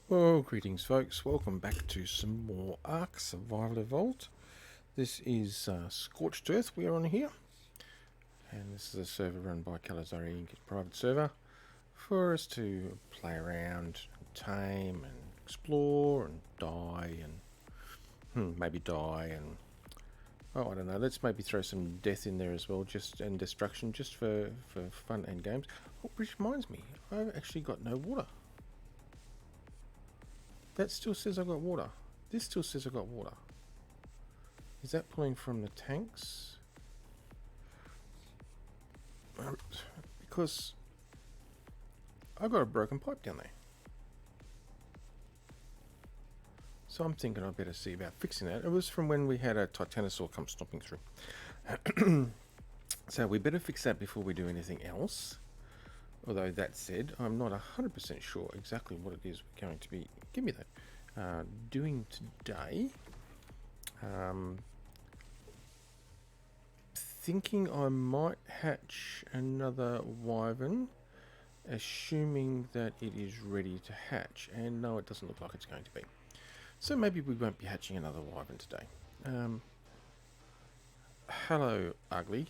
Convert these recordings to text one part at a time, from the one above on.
Well, greetings, folks. Welcome back to some more ARK Survival Evolved. This is Scorched Earth we are on here, and this is a server run by Calizari Inc. It's a private server for us to play around, tame, and explore, and die, and maybe die, and oh, I don't know. Let's maybe throw some death in there as well, and destruction, just for fun and games. Oh, which reminds me, I've actually got no water. That still says I got water. This still says I got water. Is that pulling from the tanks? Because I've got a broken pipe down there. So I'm thinking I better see about fixing that. It was from when we had a Titanosaur come stomping through. So we better fix that before we do anything else. Although that said, I'm not 100% sure exactly what it is we're going to be, give me that, doing today. Thinking I might hatch another wyvern, assuming that it is ready to hatch. And no, it doesn't look like it's going to be. So maybe we won't be hatching another wyvern today. Hello, ugly.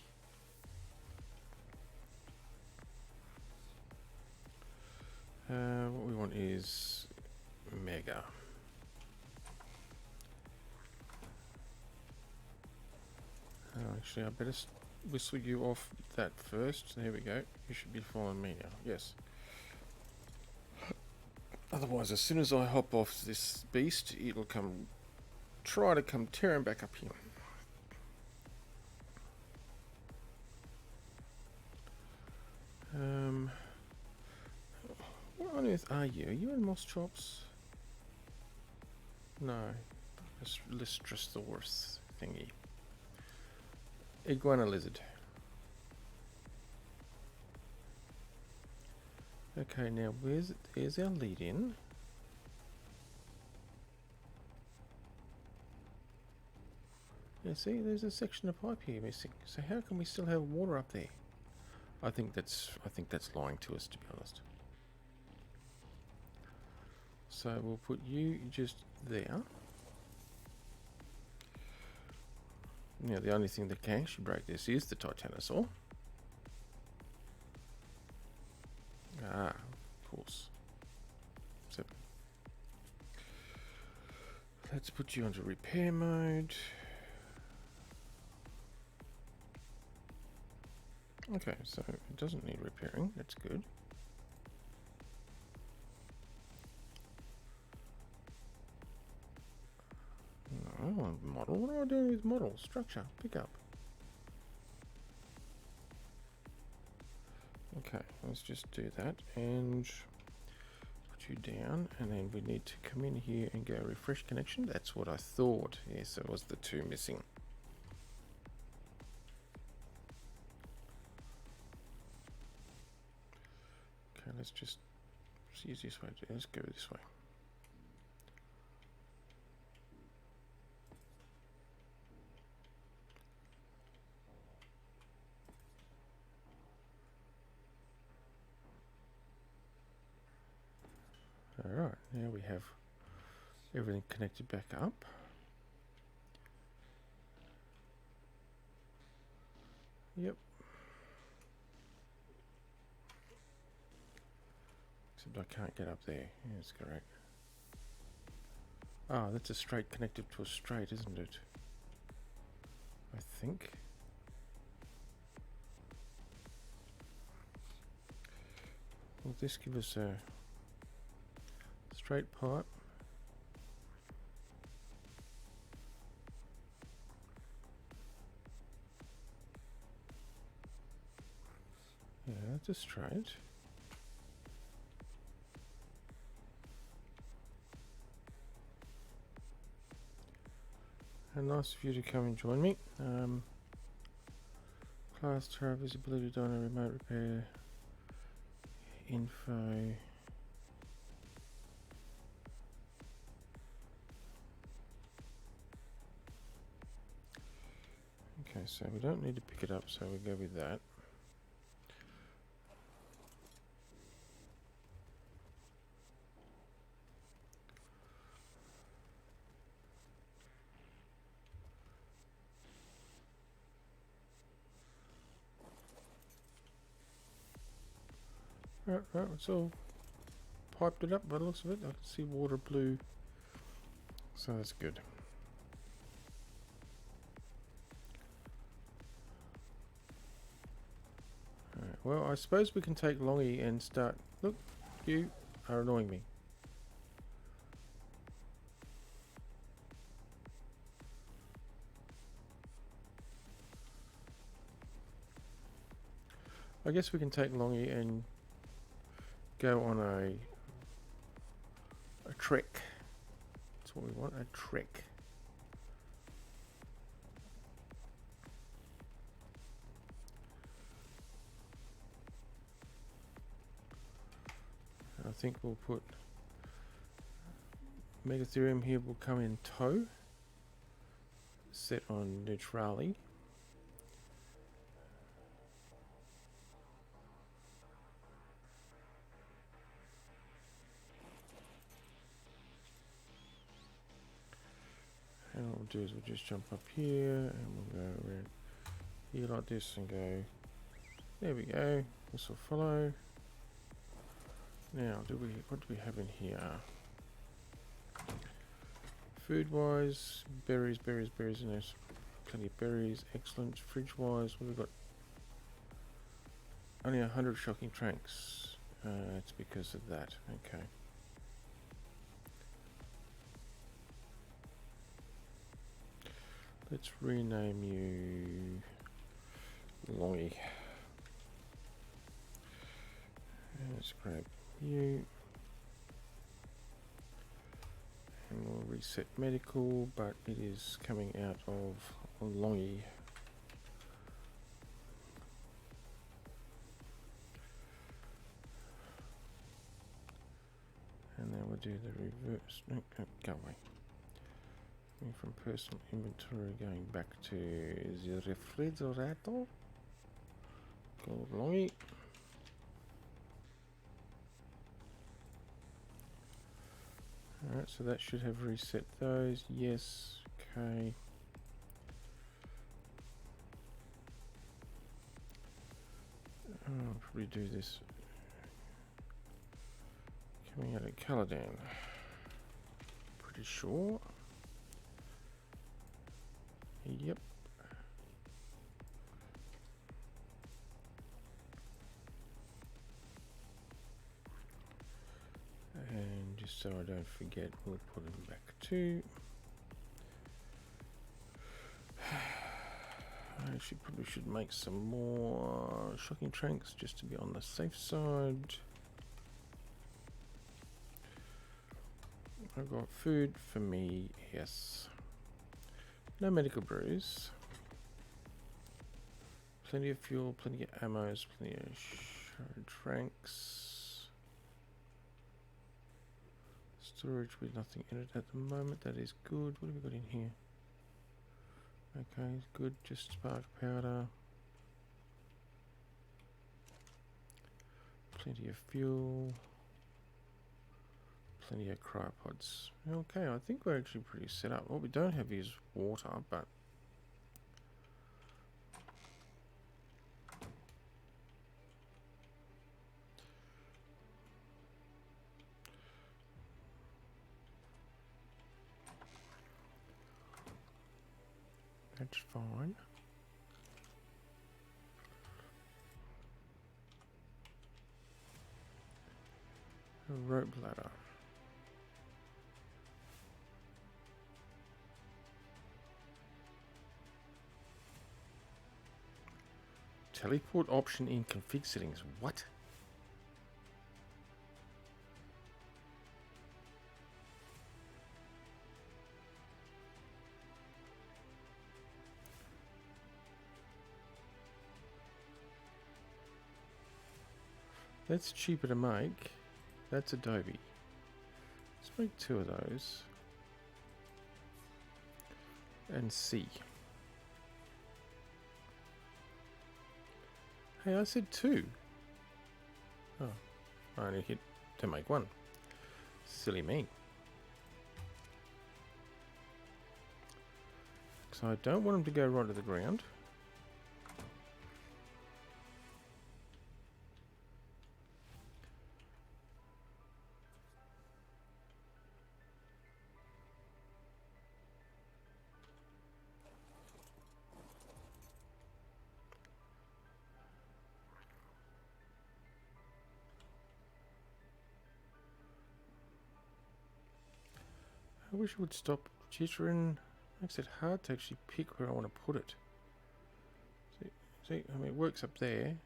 What we want is mega. Actually, I better whistle you off that first. There we go. You should be following me now. Yes. Otherwise, as soon as I hop off this beast, it'll try to come tearing back up here. What on earth are you? Are you in Moss Chops? No. Lystrosaurus thingy. Iguana lizard. Okay, now there's our lead in. Yeah, see, there's a section of pipe here missing. So how can we still have water up there? I think that's lying to us, to be honest. So we'll put you just there. Now the only thing that can actually break this is the Titanosaur. Ah, of course. So let's put you onto repair mode. Okay, so it doesn't need repairing. That's good. No, model. What am I doing with model? Structure. Pick up. Okay, let's just do that and put you down, and then we need to come in here and go refresh connection. That's what I thought. Yes, it was the two missing. Okay, let's just see the easiest way to do. Let's go this way. Alright, now we have everything connected back up. Yep. Except I can't get up there. Yeah, that's correct. Ah, that's a straight connected to a straight, isn't it? I think. Will this give us a straight pipe? Yeah, that's a straight. And nice of you to come and join me. Class Terra visibility done, remote repair info. Okay, so we don't need to pick it up, so we go with that. Right, it's all piped it up by the looks of it. I can see water blue, so that's good. Alright, well, I suppose we can take Longy and start. Look, you are annoying me. I guess we can take Longy and go on a trek. That's what we want, a trek. I think we'll put Megatherium here, will come in tow, set on neutrality. And what we'll do is we'll just jump up here and we'll go around here like this and go, there we go, this will follow. Now, what do we have in here? Food wise, berries, and there's plenty of berries, excellent. Fridge wise, what have we got? Only 100 shocking tranks. It's because of that, okay. Let's rename you Longy. Let's grab you. And we'll reset medical, but it is coming out of Longy. And then we'll do the reverse. No, go away. From personal inventory going back to the refrigerator. Go Longy. Alright, so that should have reset those. Yes, okay. I'll probably do this coming out of Caladan. Pretty sure. Yep. And just so I don't forget, we'll put them back to. I actually probably should make some more shocking tranks just to be on the safe side. I've got food for me, yes. No medical brews. Plenty of fuel, plenty of ammos, plenty of tranks. Storage with nothing in it at the moment. That is good. What have we got in here? Okay, good. Just spark powder. Plenty of fuel. Plenty of cryopods. Okay, I think we're actually pretty set up. What we don't have is water, but that's fine. A rope ladder. Teleport option in config settings. What? That's cheaper to make. That's Adobe. Let's make 2 of those. And see. Hey, I said 2. Oh, I only hit to make 1. Silly me. So I don't want them to go right to the ground. I wish it would stop jittering. Makes it hard to actually pick where I want to put it. See, I mean, it works up there.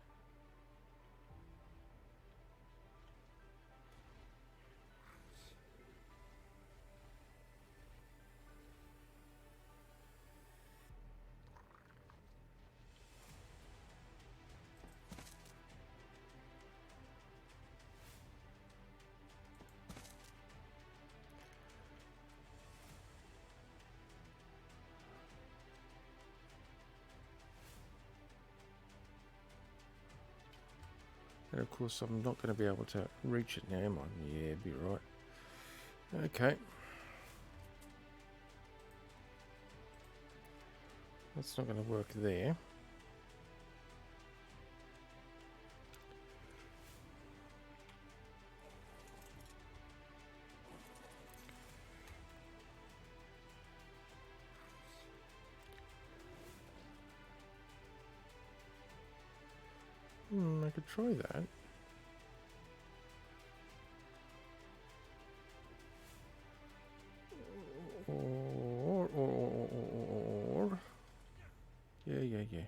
And of course I'm not going to be able to reach it now, am I? Yeah, be right. Okay. That's not going to work there. I could try that. Or yeah.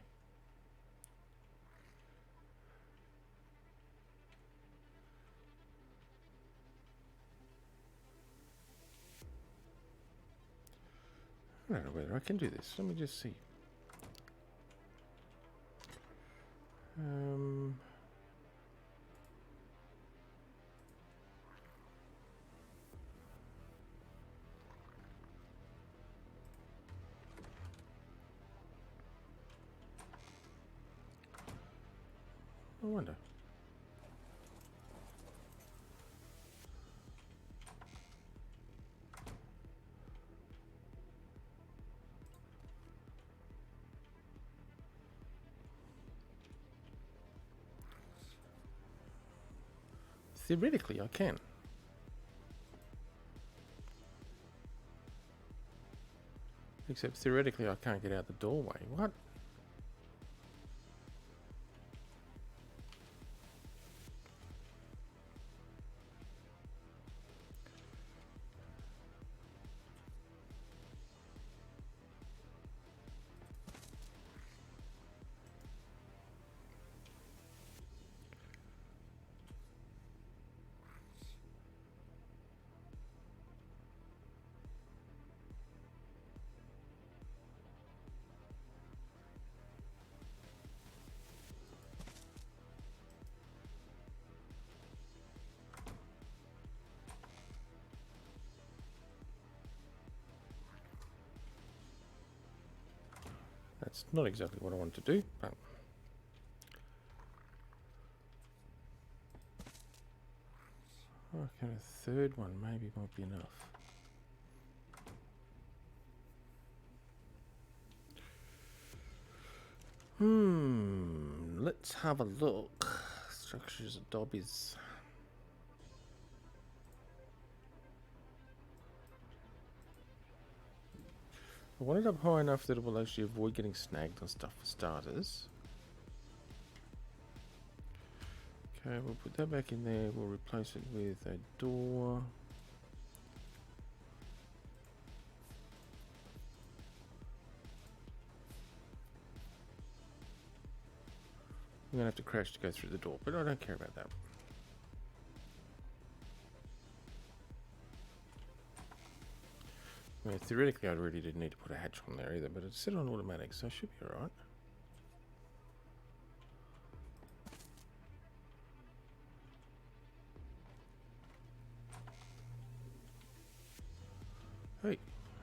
I don't know whether I can do this. Let me just see. I wonder. Theoretically, I can. Except theoretically, I can't get out the doorway. What? That's not exactly what I want to do, but I reckon a third one maybe might be enough. Let's have a look. Structures of Dobbies. I want it up high enough that it will actually avoid getting snagged on stuff for starters. Okay, we'll put that back in there. We'll replace it with a door. I'm going to have to crash to go through the door, but I don't care about that. I mean, theoretically, I really didn't need to put a hatch on there either, but it's set on automatic, so I should be alright.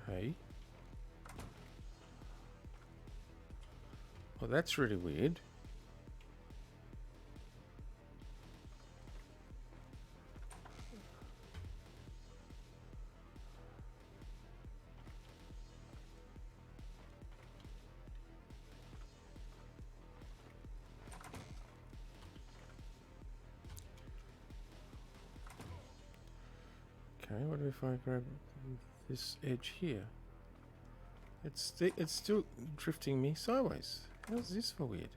Hey. Well, that's really weird. Okay, what if I grab this edge here? It's still drifting me sideways. How's this for weird?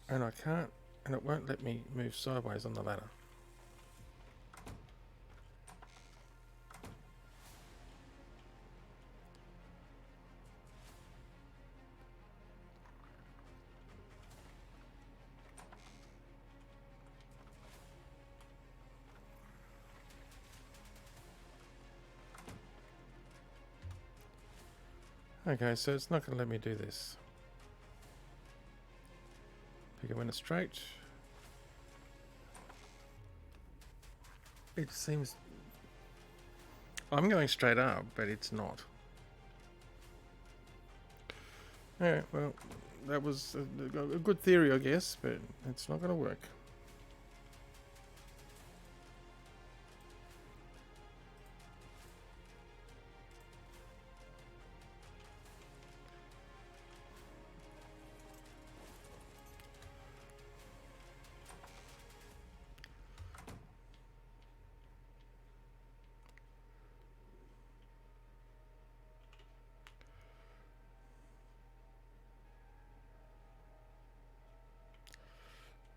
And I can't, and it won't let me move sideways on the ladder. Okay, so it's not going to let me do this. Pick it when it's straight. It seems... I'm going straight up, but it's not. Yeah, well, that was a good theory, I guess, but it's not going to work.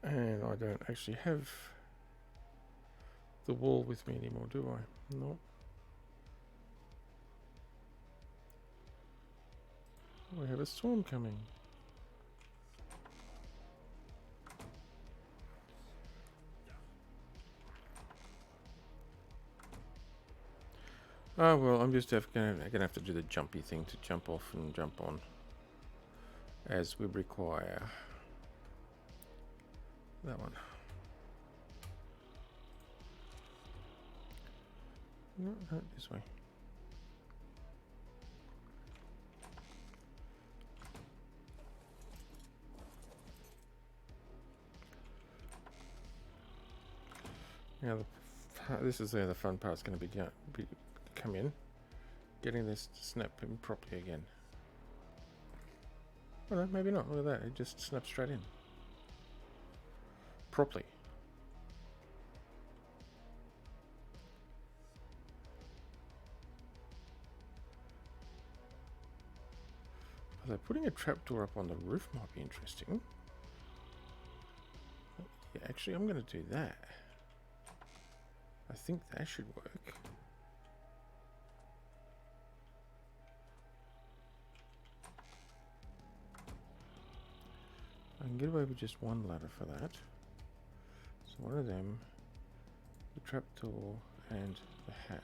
And I don't actually have the wall with me anymore, do I? No. We have a storm coming. Oh well, I'm just gonna have to do the jumpy thing to jump off and jump on as we require. That one. No, no, this way. Now, this is where the fun part's going to be come in, getting this to snap in properly again. Oh no, maybe not. Look at that; it just snaps straight in properly. Although putting a trapdoor up on the roof might be interesting. Yeah, actually, I'm going to do that. I think that should work. I can get away with just one ladder for that. So one of them, the trapdoor, and the hatch.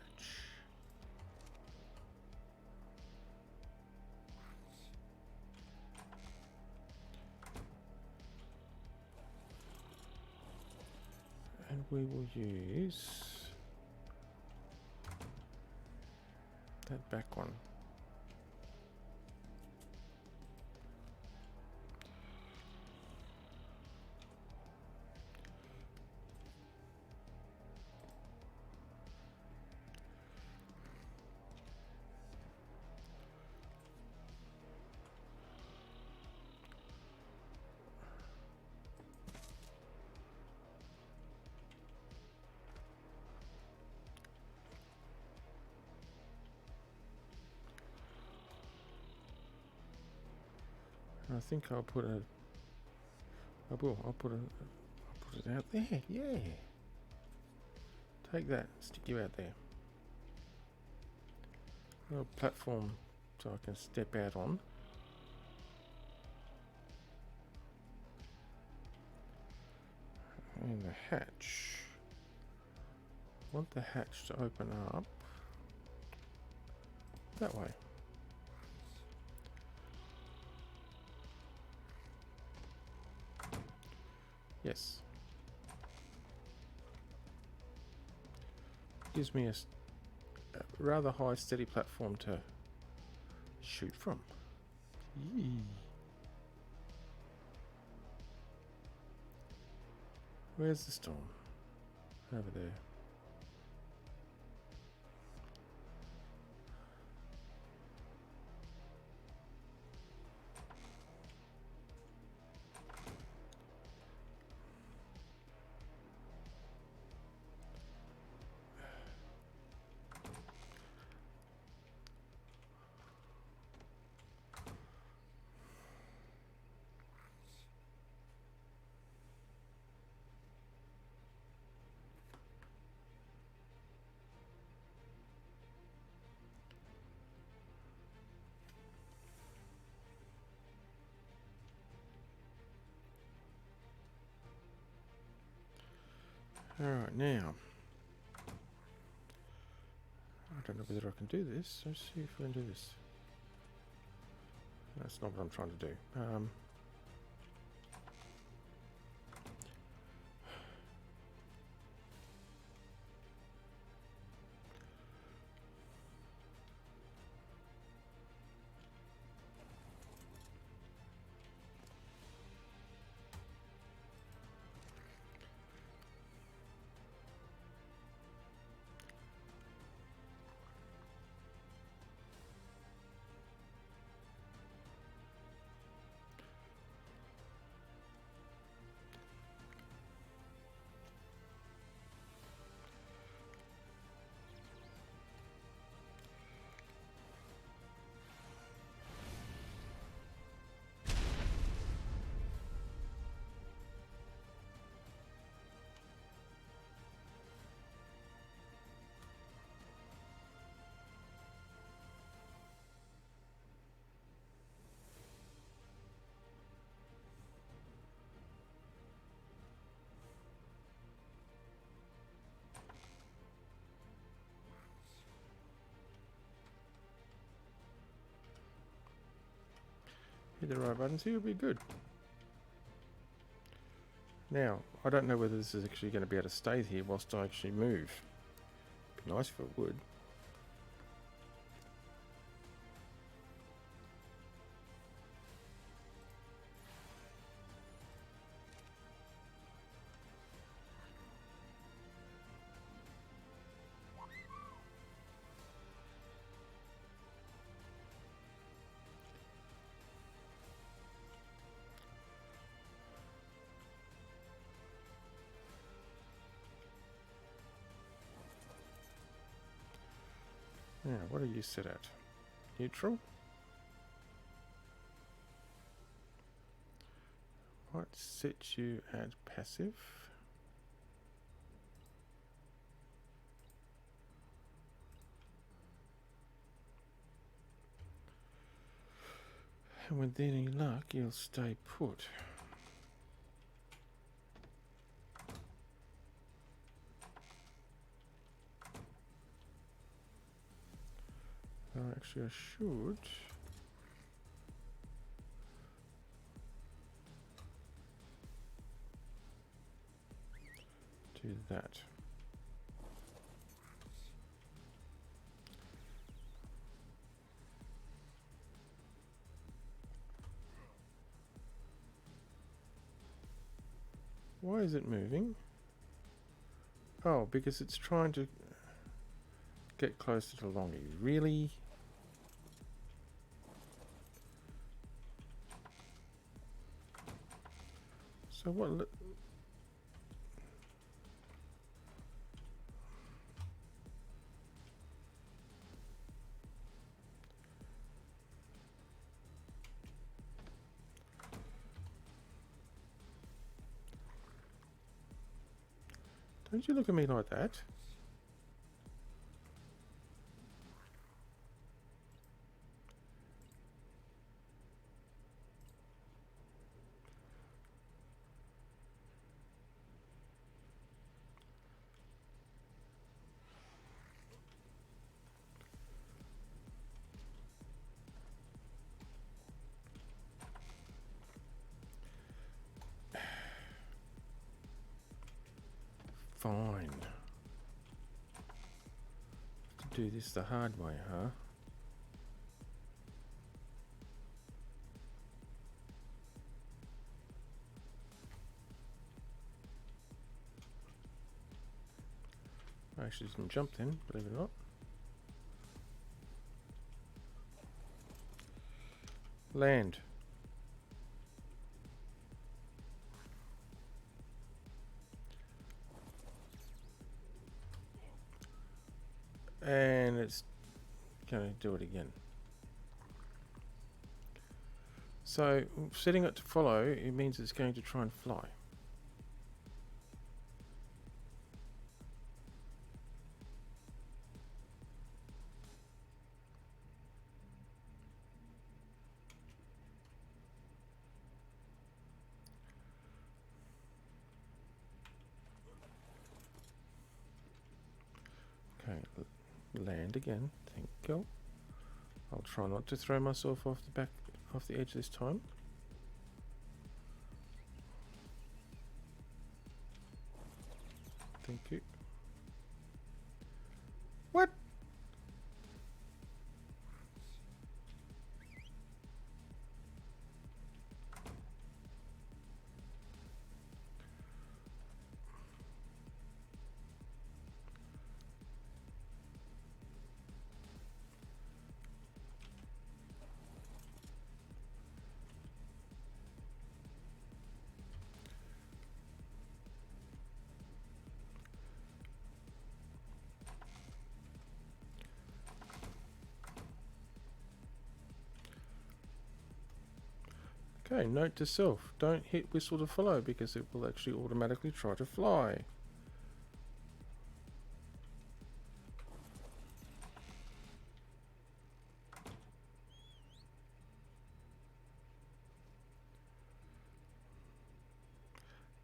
And we will use that back one. I think I'll put a. I'll put it out there. Yeah. Take that. Stick you out there. A little platform so I can step out on. And the hatch. I want the hatch to open up that way. Yes. Gives me a rather high, steady platform to shoot from. Yee. Where's the storm? Over there. Alright, now. I don't know whether I can do this. Let's see if I can do this. That's not what I'm trying to do. Hit the right buttons here, will be good. Now, I don't know whether this is actually going to be able to stay here whilst I actually move. Be nice if it would. Now, what are you set at? Neutral? Might set you at passive. And with any luck, you'll stay put. Actually, I should do that. Why is it moving? Oh, because it's trying to get closer to Longy. Really? So what? Don't you look at me like that? Fine. To do this the hard way, huh? I actually didn't jump then, believe it or not. Land. And it's going to do it again. So setting it to follow, it means it's going to try and fly. Okay, land again. Thank you. I'll try not to throw myself off the edge this time. Thank you. What? Okay, note to self, don't hit whistle to follow because it will actually automatically try to fly.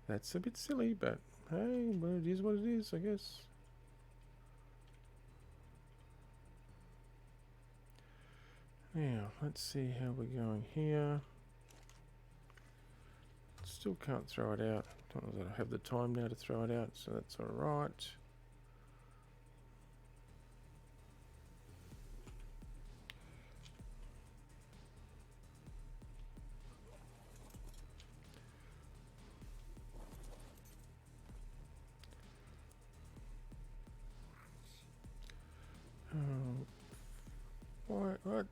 That's a bit silly, but hey, well, it is what it is, I guess. Now, let's see how we're going here. Still can't throw it out. Don't know that I have the time now to throw it out, so that's alright. What?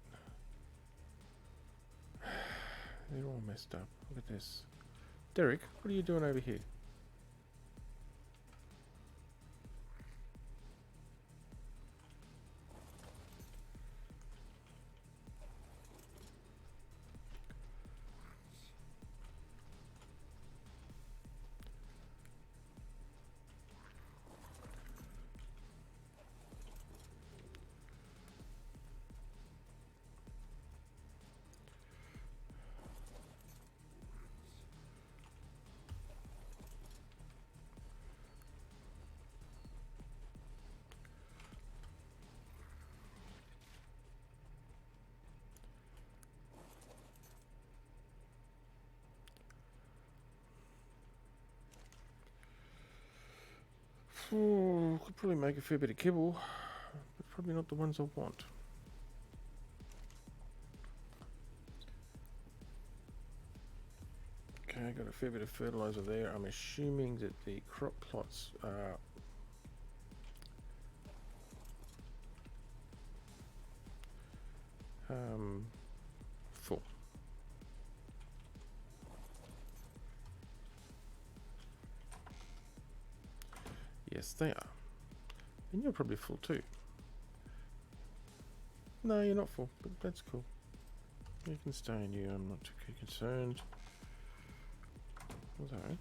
They're all messed up. Look at this. Derek, what are you doing over here? Oh, could probably make a fair bit of kibble, but probably not the ones I want. Okay, I got a fair bit of fertilizer there. I'm assuming that the crop plots are full. Yes, they are. And you're probably full too. No, you're not full, but that's cool. You can stay in you, I'm not too concerned. Although,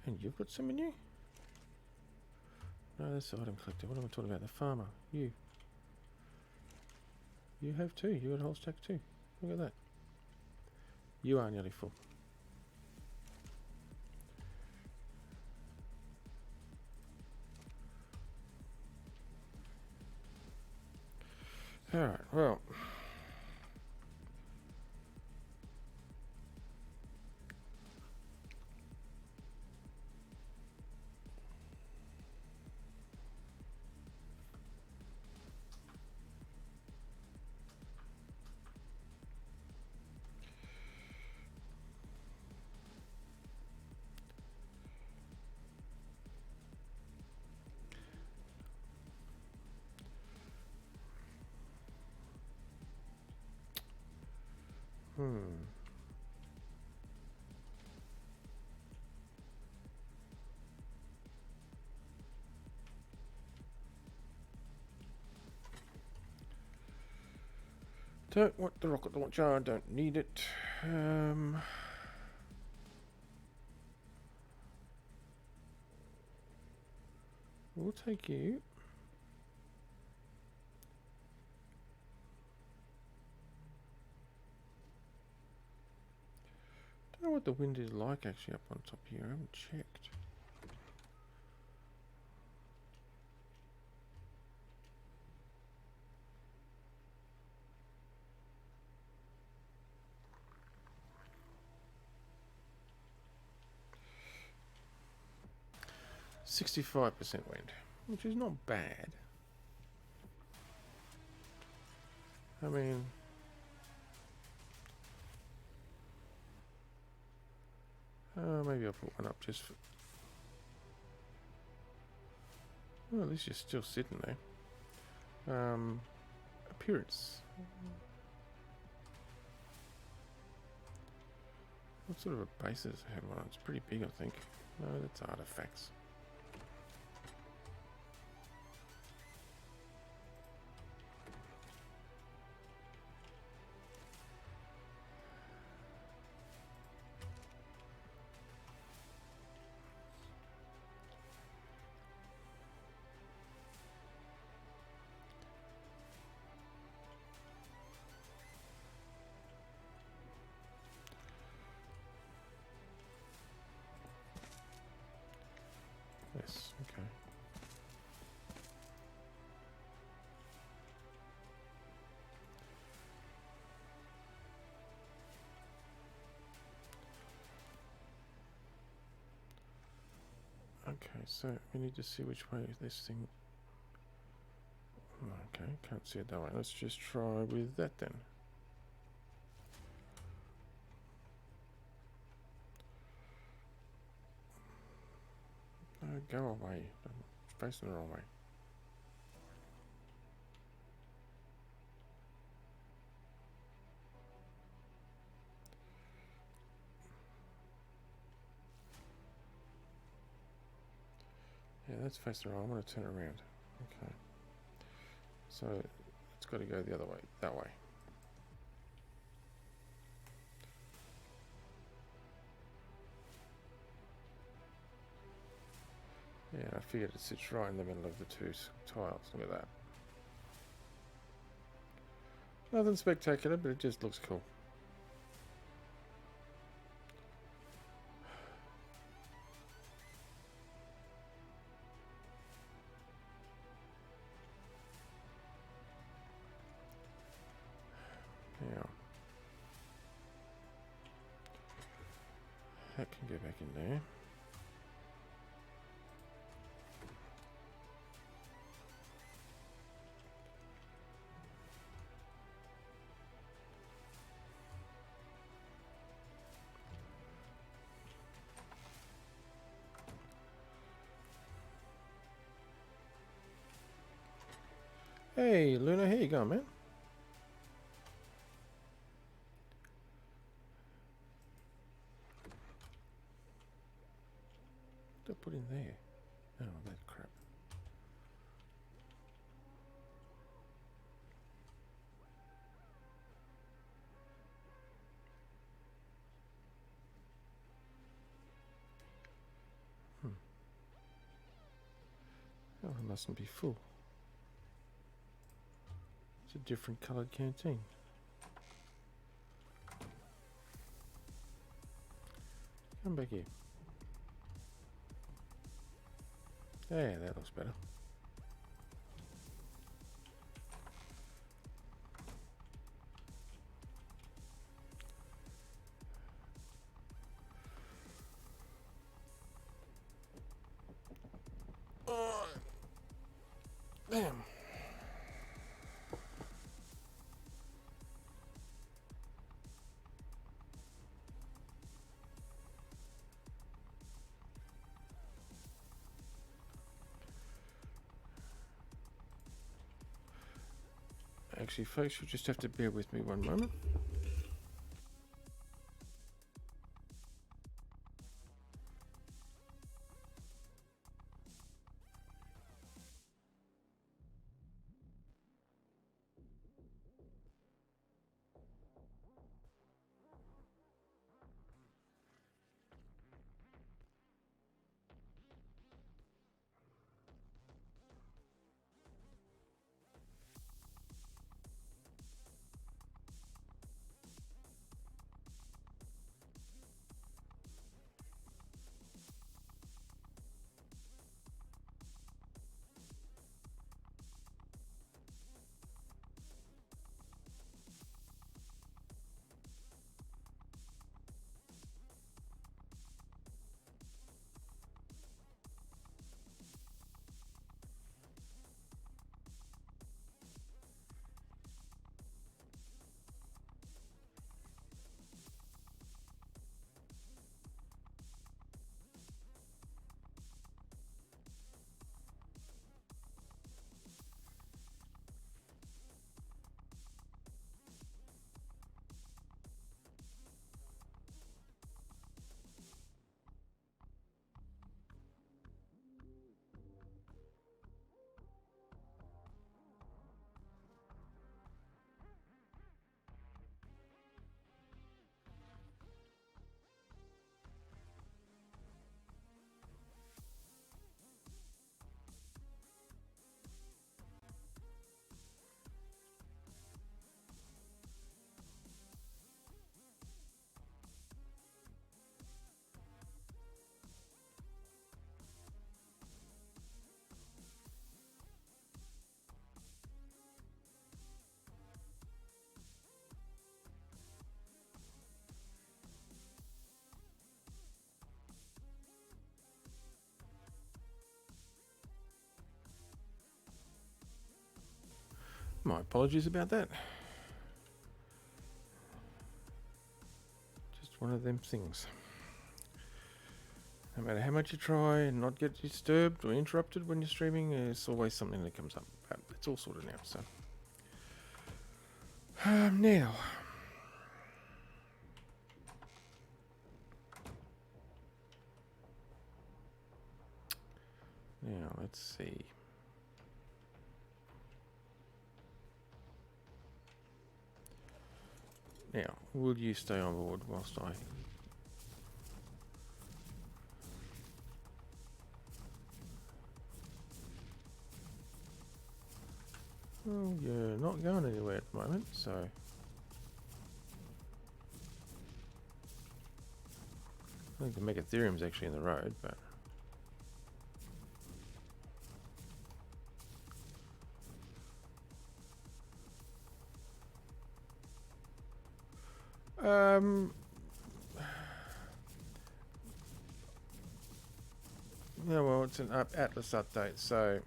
and you've got some in you? No, that's the item collector. What am I talking about? The farmer. You. You have too. You got a whole stack too. Look at that. You are nearly full. Alright, well. Don't want the rocket launcher, I don't need it. We'll take you. Don't know what the wind is like actually up on top here, I haven't checked. .65% wind, which is not bad. I mean, maybe I'll put one up just for... Well, at least you're still sitting there. Appearance. What sort of a base does it have on it? It's pretty big, I think. No, that's artifacts. Yes, okay. Okay, so we need to see which way this thing... Okay, can't see it that way. Let's just try with that then. No, go away. I'm facing the wrong way. Yeah, that's facing the wrong. I'm going to turn around. Okay. So it's got to go the other way. That way. Yeah, I figured it sits right in the middle of the two tiles. Look at that. Nothing spectacular, but it just looks cool. Yeah. That can go back in there. Hey, Luna, how you going, man? What did I put in there? Oh, that crap. Oh, it mustn't be full. It's a different coloured canteen. Come back here. Yeah, that looks better. Oh, damn. Actually, folks, you'll just have to bear with me one moment. My apologies about that. Just one of them things. No matter how much you try and not get disturbed or interrupted when you're streaming, there's always something that comes up. But it's all sorted now, so. Now. Now, let's see. Now, will you stay on board whilst I... Well, you're not going anywhere at the moment, so... I think the Megatherium's actually in the road, but... Yeah, well, it's an Atlas update, so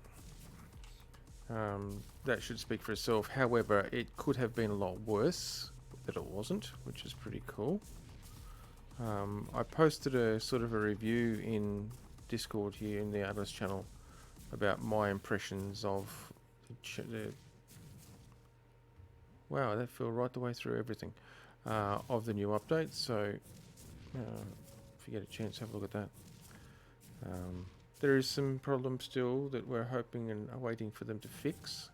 that should speak for itself. However, it could have been a lot worse, but it wasn't, which is pretty cool. I posted a sort of a review in Discord here in the Atlas channel about my impressions of the wow, that fell right the way through everything of the new update. So if you get a chance, have a look at that. There is some problems still that we're hoping and are waiting for them to fix.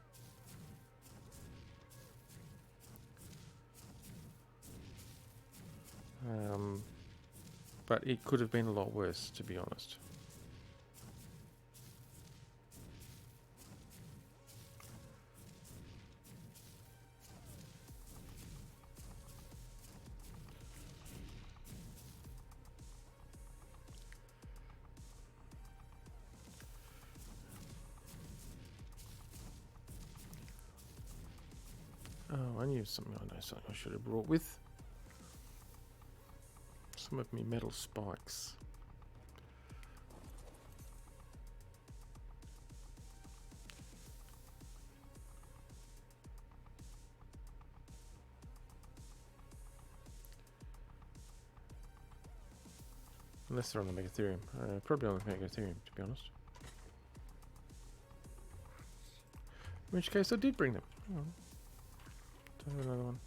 But it could have been a lot worse, to be honest. Oh, I knew something. I know something I should have brought with. Some of me metal spikes. Unless they're on the Megatherium. Probably on the Megatherium, to be honest. In which case I did bring them. Oh. Do I have another one?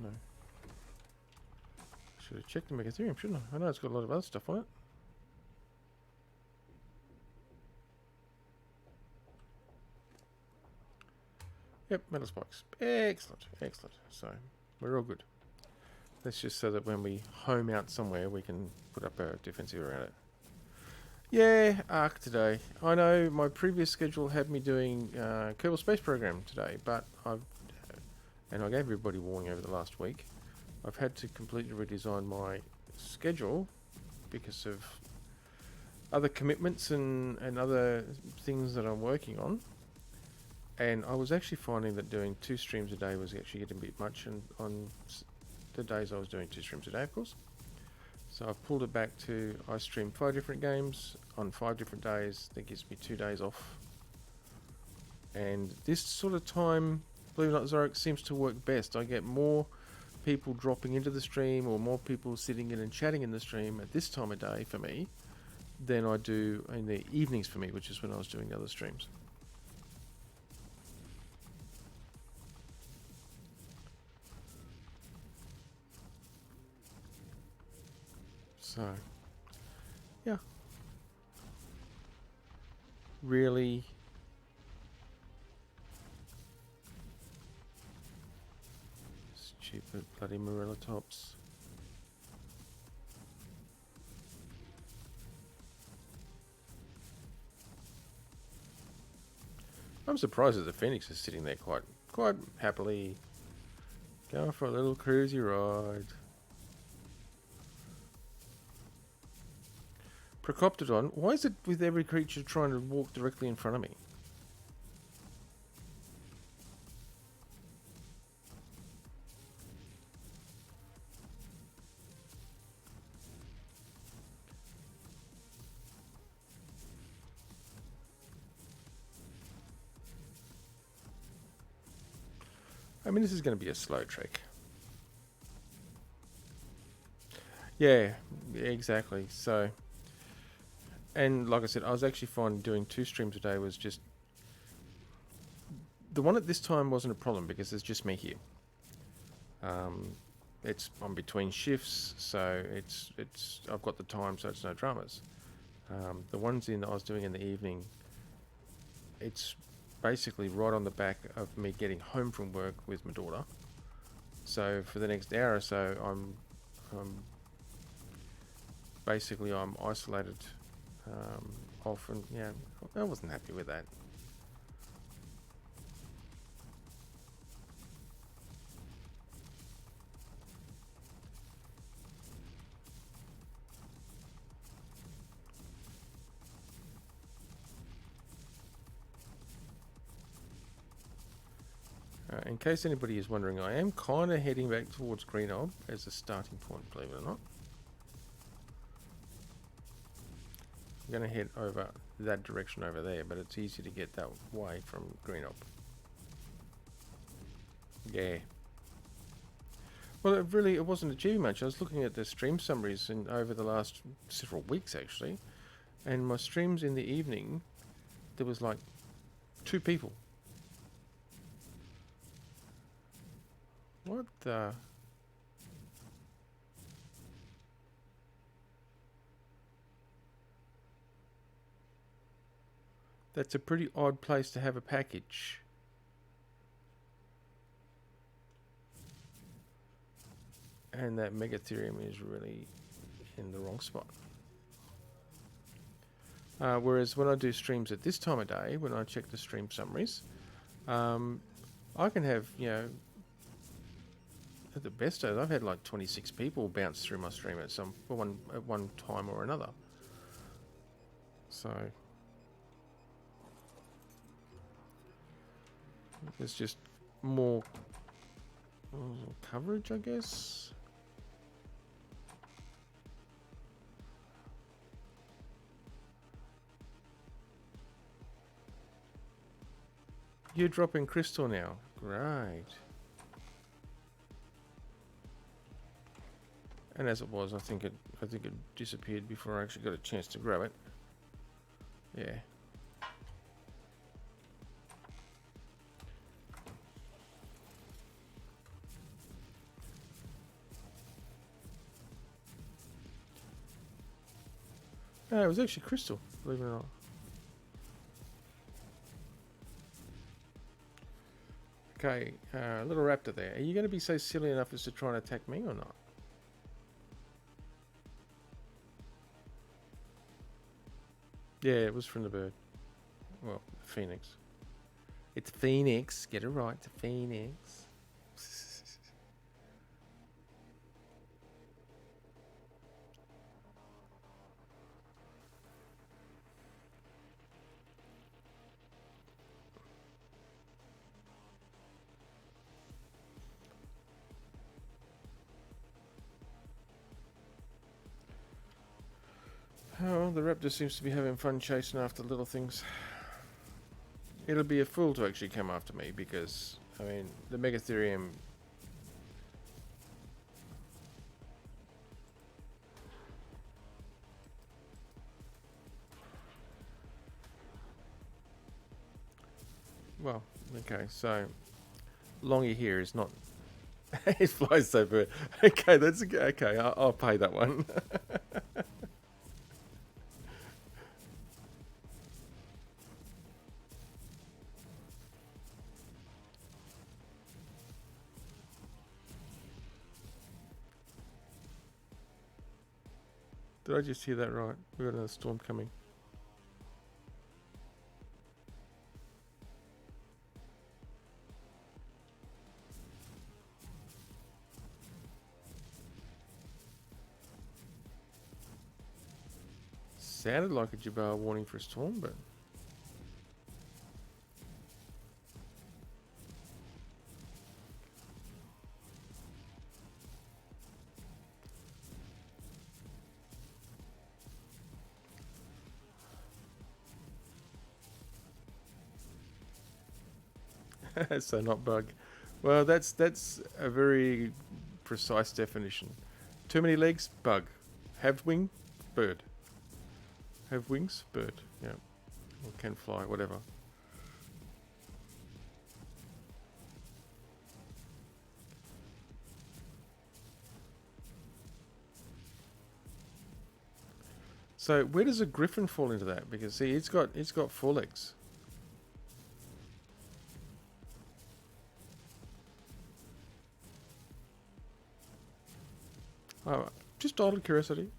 No. Should have checked the Megatherium, shouldn't I? I know it's got a lot of other stuff on it. Yep, metal spikes. Excellent, excellent. So, we're all good. That's just so that when we home out somewhere, we can put up a defensive around it. Yeah, ARK today. I know my previous schedule had me doing Kerbal Space Program today, but and I gave everybody warning over the last week, I've had to completely redesign my schedule because of other commitments and other things that I'm working on. And I was actually finding that doing 2 streams a day was actually getting a bit much, and on the days I was doing 2 streams a day, of course. So I've pulled it back to, I stream 5 different games on 5 different days. That gives me 2 days off. And this sort of time, believe it or not, Zork, seems to work best. I get more people dropping into the stream or more people sitting in and chatting in the stream at this time of day for me than I do in the evenings for me, which is when I was doing the other streams. So, yeah. Really. Stupid bloody Marilla tops. I'm surprised that the Phoenix is sitting there quite happily. Going for a little cruisy ride. Procoptodon, why is it with every creature trying to walk directly in front of me? I mean, this is going to be a slow trek. Yeah, exactly. So, and like I said, I was actually finding doing 2 streams a day was just... The one at this time wasn't a problem because there's just me here. It's I'm between shifts, so it's I've got the time, so it's no dramas. The ones I was doing in the evening, it's basically right on the back of me getting home from work with my daughter. So for the next hour or so, I'm isolated off, and yeah, I wasn't happy with that. In case anybody is wondering, I am kind of heading back towards Grenoble as a starting point, believe it or not. I'm going to head over that direction over there, but it's easy to get that way from Grenoble. Yeah. Well, it wasn't achieving much. I was looking at the stream summaries over the last several weeks, actually, and my streams in the evening, there was like 2 people. What the... That's a pretty odd place to have a package. And that Megatherium is really in the wrong spot. Whereas when I do streams at this time of day, when I check the stream summaries, I can have, at the best days, I've had like 26 people bounce through my stream at one time or another. So there's just more coverage, I guess. You're dropping crystal now. Great. And as it was, I think it disappeared before I actually got a chance to grab it. Yeah. No, it was actually crystal, believe it or not. Okay, little raptor there. Are you going to be so silly enough as to try and attack me or not? Yeah, it was from the bird. Well, the phoenix. It's Phoenix. Get it right. It's a Phoenix. Oh, the raptor seems to be having fun chasing after little things. It'll be a fool to actually come after me because, I mean, the Megatherium... Well, okay, so... Longy here is not... It flies so bird. Okay, that's... Okay, I'll pay that one. Did I just hear that right? We've got another storm coming. Sounded like a Jabal warning for a storm, but... So not bug. Well, that's a very precise definition. Too many legs, bug. Have wing, bird. Have wings, bird. Yeah, or can fly, whatever. So where does a griffin fall into that? Because see, it's got 4 legs. Oh, just idle curiosity.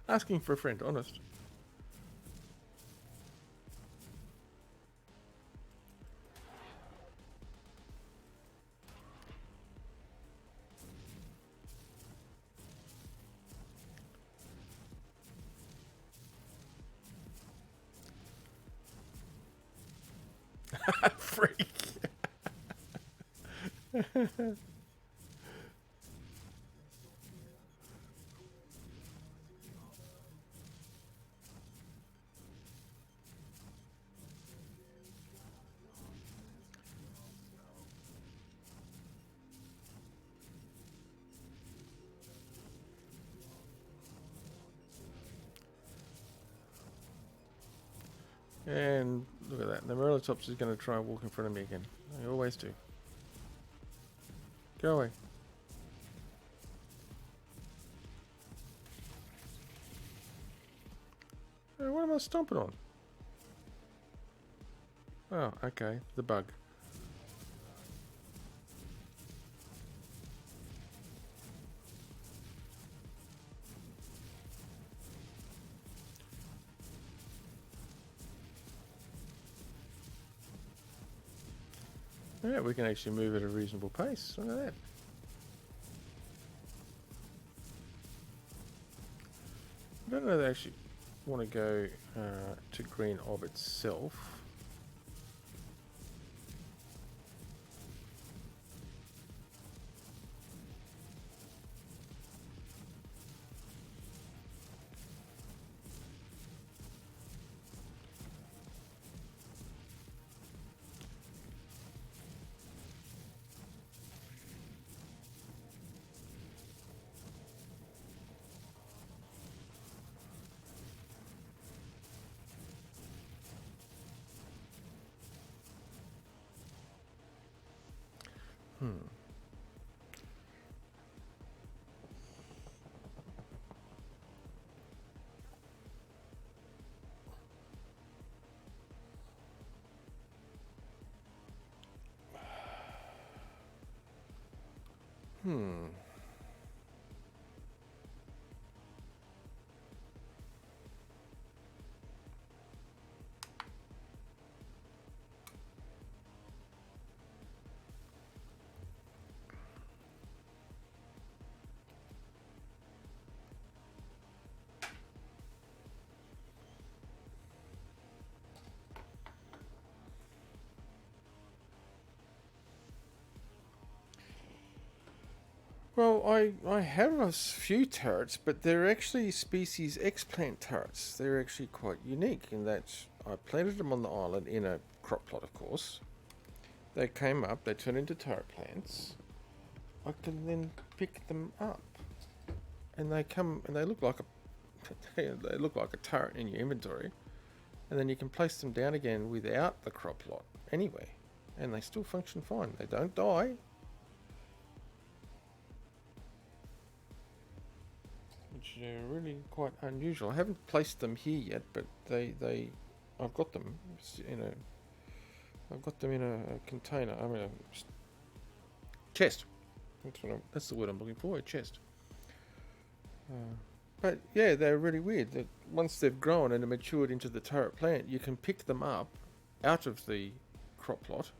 Asking for a friend, honest. Freak. And look at that. The Merlitops is going to try and walk in front of me again. They always do. Go away. What am I stomping on? Oh, okay. The bug. Yeah, we can actually move at a reasonable pace. Look at that. I don't know if they actually want to go to green of itself. Hmm. Hmm. Well, I have a few turrets, but they're actually species X-plant turrets. They're actually quite unique in that I planted them on the island in a crop plot, of course. They came up, they turned into turret plants. I can then pick them up, and they come and they look like a they look like a turret in your inventory, and then you can place them down again without the crop plot anyway, and they still function fine. They don't die. Which are really quite unusual. I haven't placed them here yet, but I've got them in a, I've got them in a container. I mean, a chest. That's the word I'm looking for. A chest. But yeah, they're really weird. That once they've grown and are matured into the turret plant, you can pick them up out of the crop plot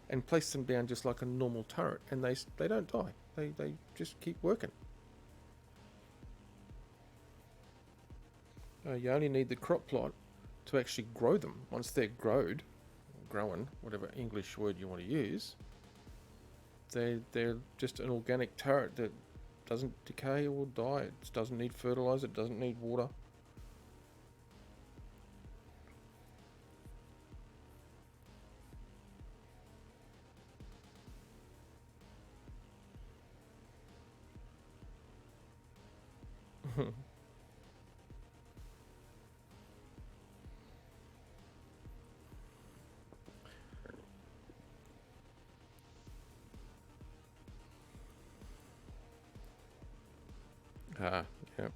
and place them down just like a normal turret, and they don't die. They just keep working. You only need the crop plot to actually grow them. Once they're grown, whatever English word you want to use, they're just an organic turret that doesn't decay or die. It doesn't need fertilizer. It doesn't need water. Ah, yeah.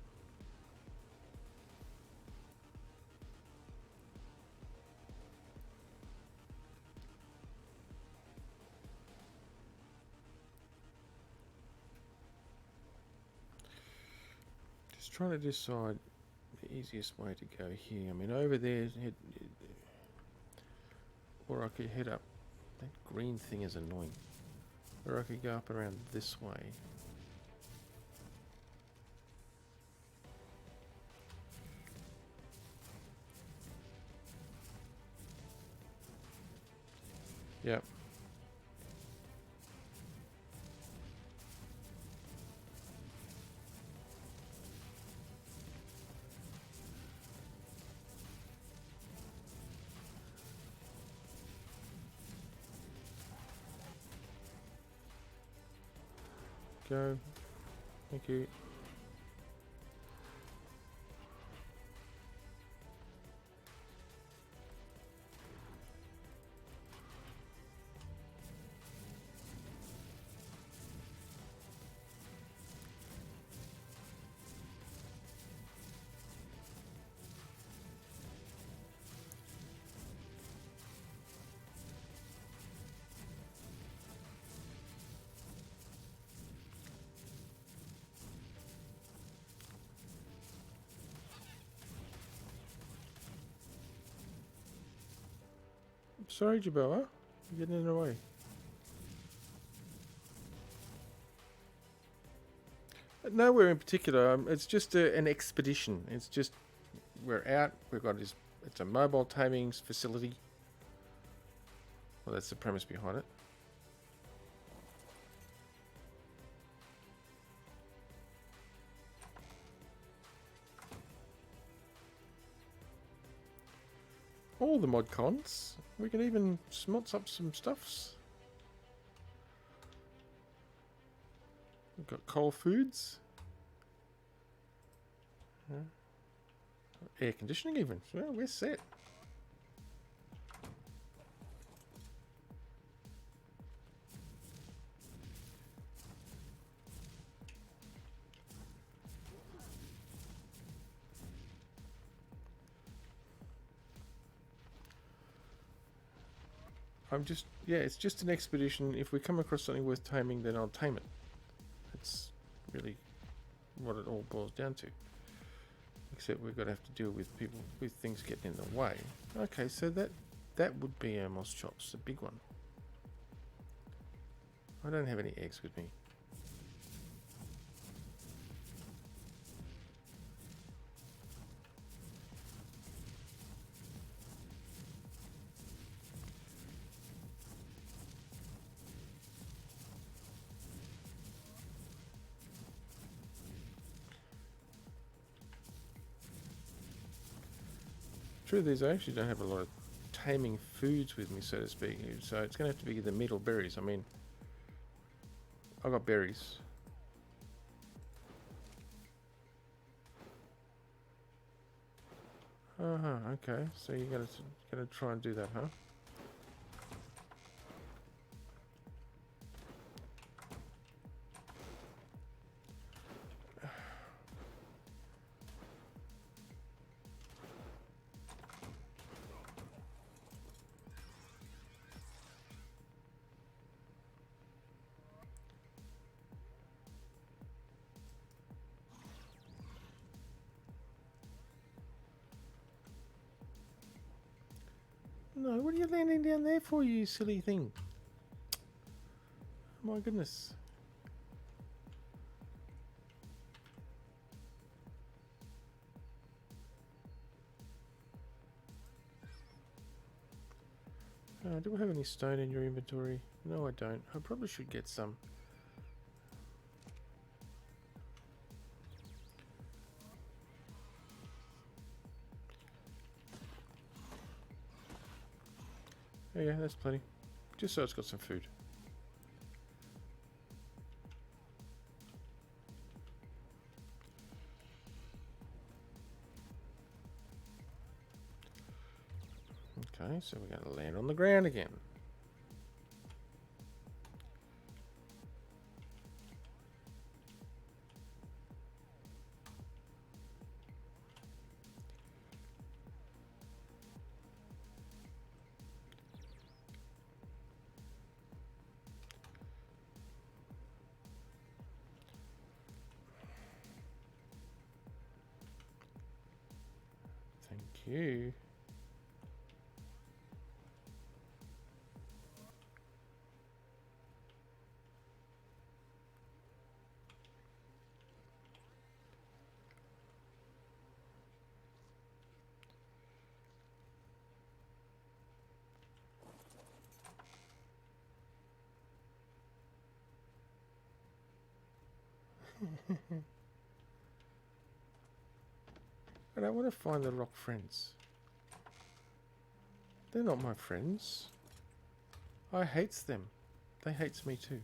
Just trying to decide the easiest way to go here. I mean, over there, or I could head up. That green thing is annoying. Or I could go up around this way. Yep. Go. Thank you. Sorry, Jaboa. You're getting in the way. Nowhere in particular. It's just an expedition. It's just we're out. We've got this. It's a mobile taming facility. Well, that's the premise behind it. All the mod cons. We can even smots up some stuffs. We've got coal foods. Air conditioning even. Well, we're set. It's just an expedition. If we come across something worth taming, then I'll tame it. That's really what it all boils down to. Except we're going to have to deal with people, with things getting in the way. Okay, so that would be our moss chops, the big one. I don't have any eggs with me. Truth is, I actually don't have a lot of taming foods with me, so to speak. So it's going to have to be the meat or berries. I mean, I got berries. Okay. So you're gonna try and do that, huh? No, what are you landing down there for, you silly thing? My goodness. Do I have any stone in your inventory? No, I don't. I probably should get some. Oh yeah, that's plenty. Just so it's got some food. Okay, so we're going to land on the ground again. Thank you. But I want to find the rock friends. They're not my friends. I hates them. They hates me too.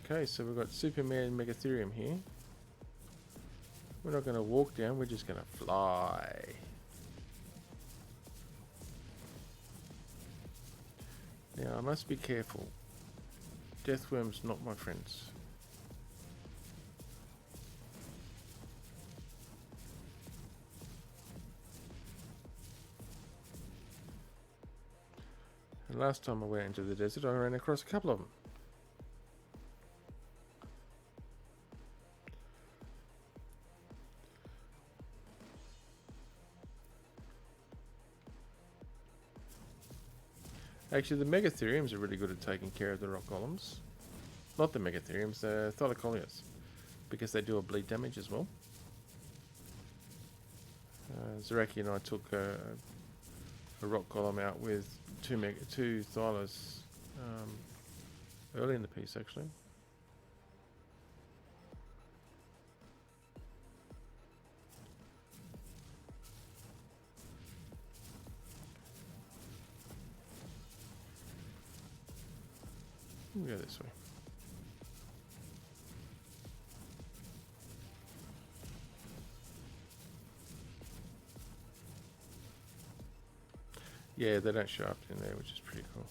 Okay, so we've got Superman Megatherium here. We're not going to walk down, we're just going to fly. Now, I must be careful. Deathworms not my friends. And last time I went into the desert, I ran across a couple of them. Actually, the Megatheriums are really good at taking care of the rock golems. Not the Megatheriums, the Thylacoleus. Because they do a bleed damage as well. Zaraki and I took a rock golem out with two Thylas early in the piece, actually. We'll go this way. Yeah, they don't show up in there, which is pretty cool.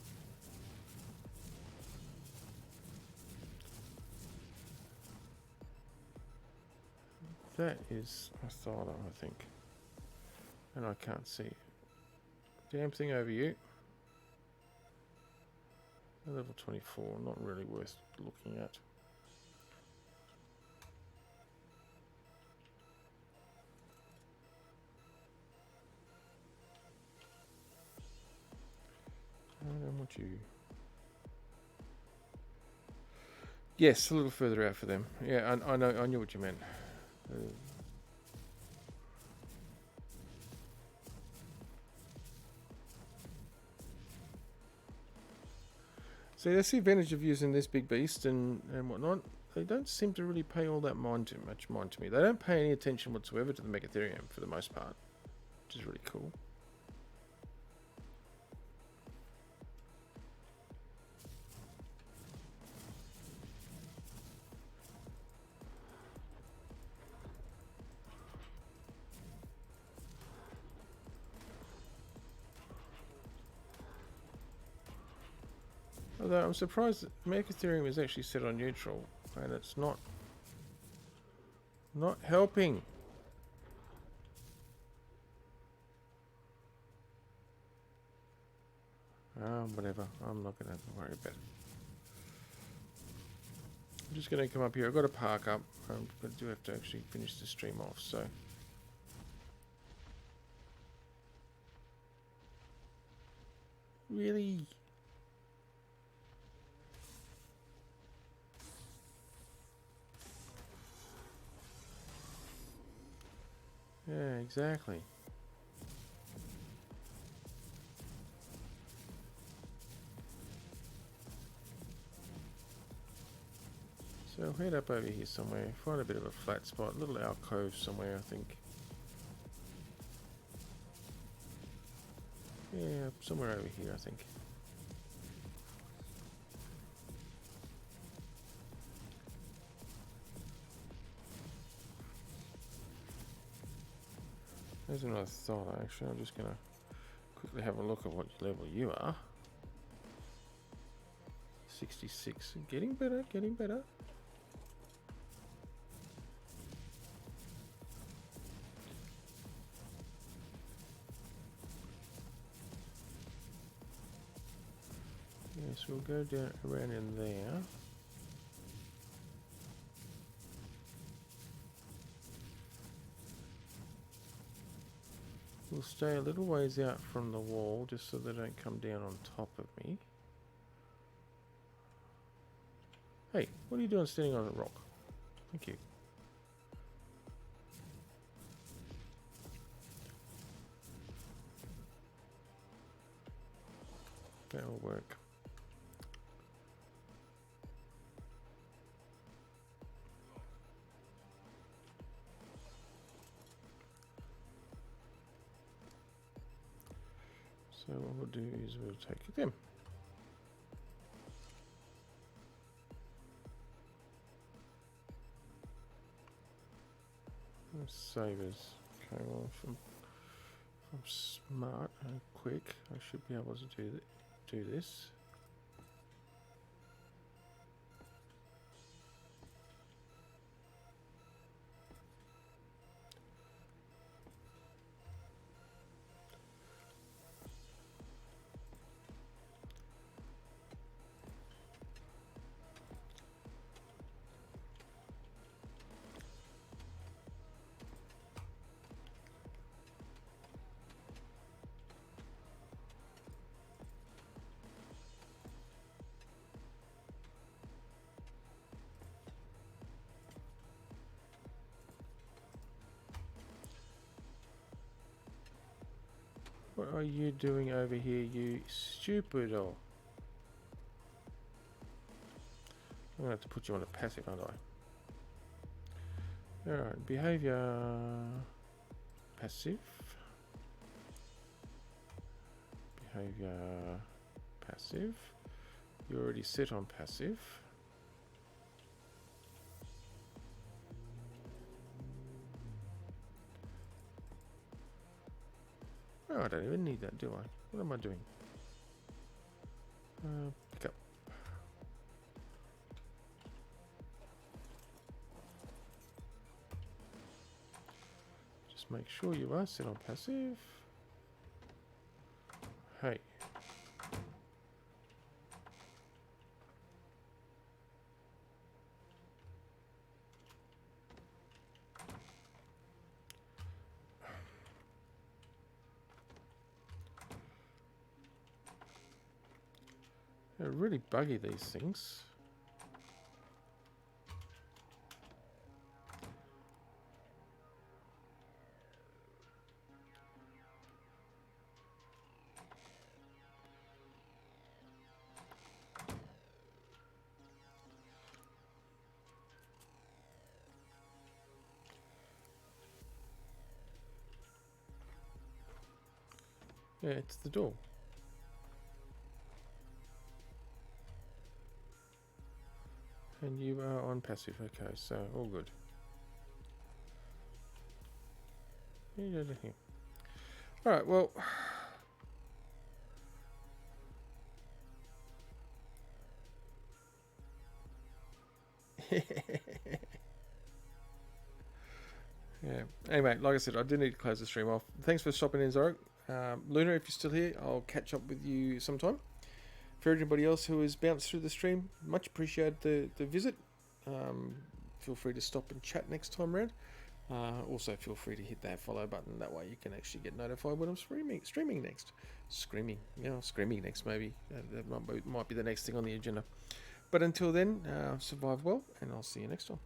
That is a Thyla, I think. And I can't see it. Damn thing over you. Level 24, not really worth looking at. I don't want you. Yes, a little further out for them. Yeah, I know. I knew what you meant. See, that's the advantage of using this big beast and whatnot. They don't seem to really pay all that much mind to me. They don't pay any attention whatsoever to the Megatherium for the most part, which is really cool. Although I'm surprised that Megatherium is actually set on neutral and it's not helping. Whatever. I'm not going to worry about it. I'm just going to come up here. I've got to park up. But I do have to actually finish the stream off, so. Really? Yeah, exactly. So I'll head up over here somewhere, find a bit of a flat spot, a little alcove somewhere, I think. Yeah, somewhere over here, I think. There's another thought, actually. I'm just going to quickly have a look at what level you are. 66. Getting better, getting better. Yes, we'll go down around in there. We'll stay a little ways out from the wall just so they don't come down on top of me. Hey, what are you doing standing on a rock? Thank you. That'll work. So what we'll do is we'll take them. Savers. Okay, well, if I'm smart and quick, I should be able to do this. What are you doing over here, you stupido? I'm going to have to put you on a passive, aren't I? Alright, behavior. Passive. Behavior. Passive. You're already set on passive. Oh, I don't even need that, do I? What am I doing? Pick up. Just make sure you are set on passive. Hey. They're really buggy, these things. Yeah, it's the door. And you are on passive, okay, so all good. Alright, well. Yeah. Anyway, like I said, I do need to close the stream off. Thanks for stopping in, Zorro. Luna, if you're still here, I'll catch up with you sometime. For everybody else who has bounced through the stream, much appreciate the visit. Feel free to stop and chat next time around. Also, feel free to hit that follow button. That way you can actually get notified when I'm streaming next. Screaming next, maybe. That might be the next thing on the agenda. But until then, survive well, and I'll see you next time.